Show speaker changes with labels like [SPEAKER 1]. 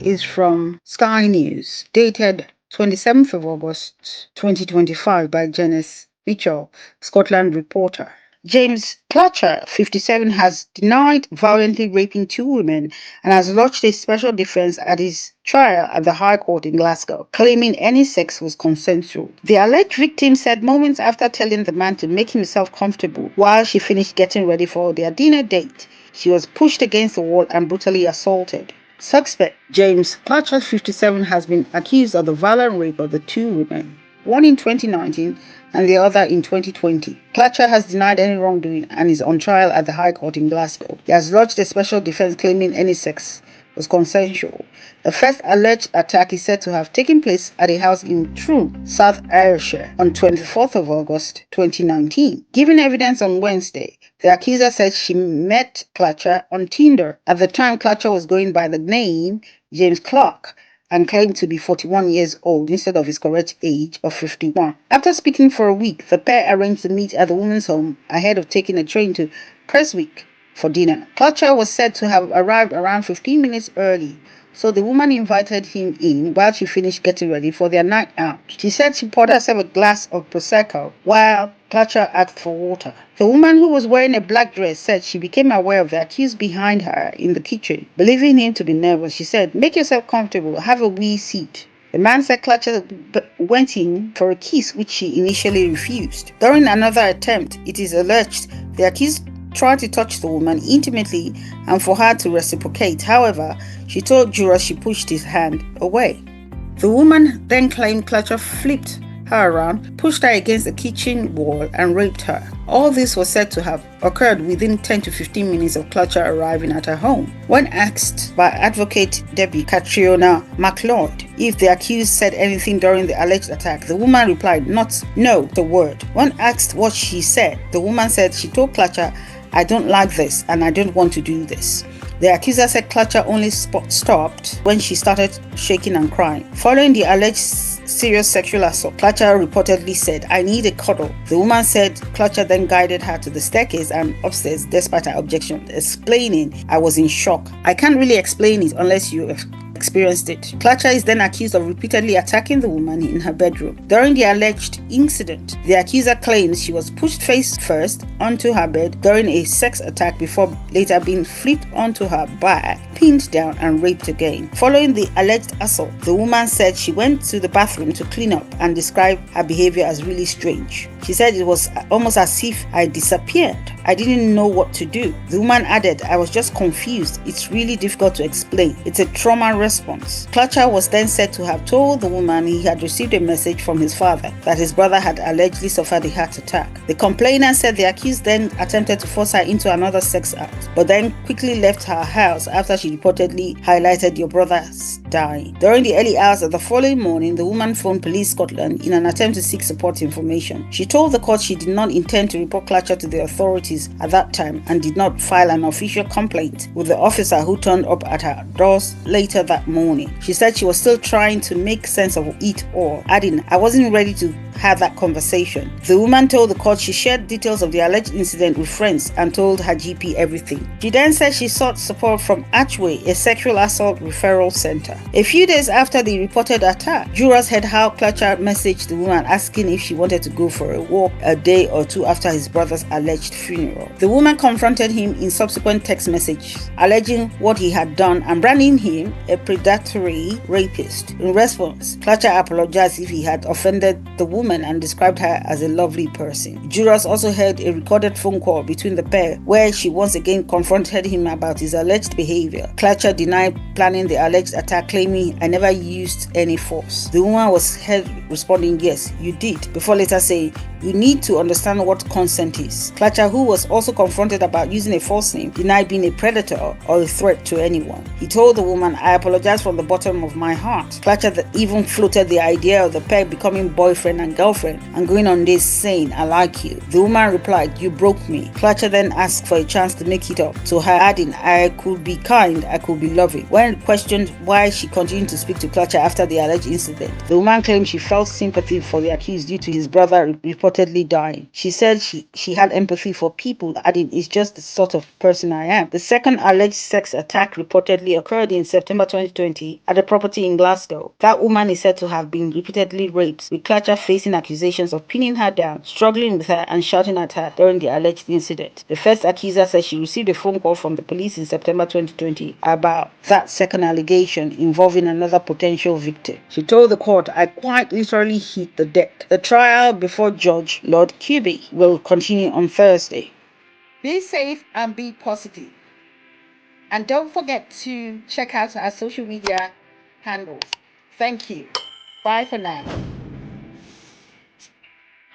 [SPEAKER 1] is from Sky News, dated 27th of August 2025 by Janice Mitchell, Scotland reporter. James Clatcher, 57, has denied violently raping two women and has lodged a special defense at his trial at the High Court in Glasgow, claiming any sex was consensual. The alleged victim said moments after telling the man to make himself comfortable while she finished getting ready for their dinner date, she was pushed against the wall and brutally assaulted. Suspect James Clatcher, 57, has been accused of the violent rape of the two women, one in 2019 and the other in 2020. Clatcher has denied any wrongdoing and is on trial at the High Court in Glasgow. He has lodged a special defense claiming any sex was consensual. The first alleged attack is said to have taken place at a house in Troon, South Ayrshire, on 24th of August 2019. Giving evidence on Wednesday, the accuser said she met Clatcher on Tinder. At the time, Clatcher was going by the name James Clark and claimed to be 41 years old instead of his correct age of 51. After speaking for a week, the pair arranged to meet at the woman's home ahead of taking a train to Prestwick for dinner. Clatcher was said to have arrived around 15 minutes early, so the woman invited him in while she finished getting ready for their night out. She said she poured herself a glass of Prosecco while Clatcher asked for water. The woman, who was wearing a black dress, said she became aware of the accused behind her in the kitchen. Believing him to be nervous, she said, "Make yourself comfortable, have a wee seat." The man said Clatcher went in for a kiss, which she initially refused. During another attempt, it is alleged the accused tried to touch the woman intimately and for her to reciprocate. However, she told jurors she pushed his hand away. The woman then claimed Clatcher flipped her around, pushed her against the kitchen wall and raped her. All this was said to have occurred within 10 to 15 minutes of Clatcher arriving at her home. When asked by advocate Debbie Catriona MacLeod if the accused said anything during the alleged attack, the woman replied, "No, the word." When asked what she said, the woman said she told Clatcher, "I don't like this and I don't want to do this." The accuser said Clatcher only stopped when she started shaking and crying. Following the alleged serious sexual assault, Clatcher reportedly said, "I need a cuddle." The woman said Clatcher then guided her to the staircase and upstairs despite her objection, explaining, "I was in shock. I can't really explain it unless you experienced it." Clatcher is then accused of repeatedly attacking the woman in her bedroom. During the alleged incident, the accuser claims she was pushed face first onto her bed during a sex attack before later being flipped onto her back, pinned down and raped again. Following the alleged assault, the woman said she went to the bathroom to clean up and described her behavior as really strange. She said it was almost as if I disappeared. I didn't know what to do. The woman added, "I was just confused. It's really difficult to explain. It's a trauma response." Clatcher was then said to have told the woman he had received a message from his father that his brother had allegedly suffered a heart attack. The complainant said the accused then attempted to force her into another sex act, but then quickly left her house after she reportedly highlighted "your brother's dying." During the early hours of the following morning, the woman phoned Police Scotland in an attempt to seek support information. She told the court she did not intend to report Clatcher to the authorities at that time and did not file an official complaint with the officer who turned up at her doors later that morning. She said she was still trying to make sense of it all, adding, "I wasn't ready to have that conversation." The woman told the court she shared details of the alleged incident with friends and told her GP everything. She then said she sought support from Archway, a sexual assault referral center. A few days after the reported attack, jurors heard how Clatcher messaged the woman asking if she wanted to go for a walk a day or two after his brother's alleged funeral. The woman confronted him in subsequent text messages, alleging what he had done and branding him a predatory rapist. In response, Clatcher apologized if he had offended the woman and described her as a lovely person. Jurors also heard a recorded phone call between the pair where she once again confronted him about his alleged behavior. Clatcher denied planning the alleged attack, claiming, "I never used any force." The woman was heard responding, "Yes, you did," before later saying, "You need to understand what consent is." Clatcher, who was also confronted about using a false name, denied being a predator or a threat to anyone. He told the woman, "I apologize from the bottom of my heart." Clatcher even floated the idea of the pair becoming boyfriend and girlfriend and going on dates saying, "I like you." The woman replied, "You broke me." Clatcher then asked for a chance to make it up to her, adding, "I could be kind, I could be loving." When questioned why she continued to speak to Clatcher after the alleged incident, the woman claimed she felt sympathy for the accused due to his brother reportedly reportedly dying. She said she had empathy for people, adding, "It's just the sort of person I am." The second alleged sex attack reportedly occurred in September 2020 at a property in Glasgow. That woman is said to have been repeatedly raped, with Clatcher facing accusations of pinning her down, struggling with her, and shouting at her during the alleged incident. The first accuser said she received a phone call from the police in September 2020 about that second allegation involving another potential victim. She told the court, "I quite literally hit the deck." The trial before Judge Lord Kirby will continue on Thursday. Be safe and be positive. And don't forget to check out our social media handles. Thank you. Bye for now.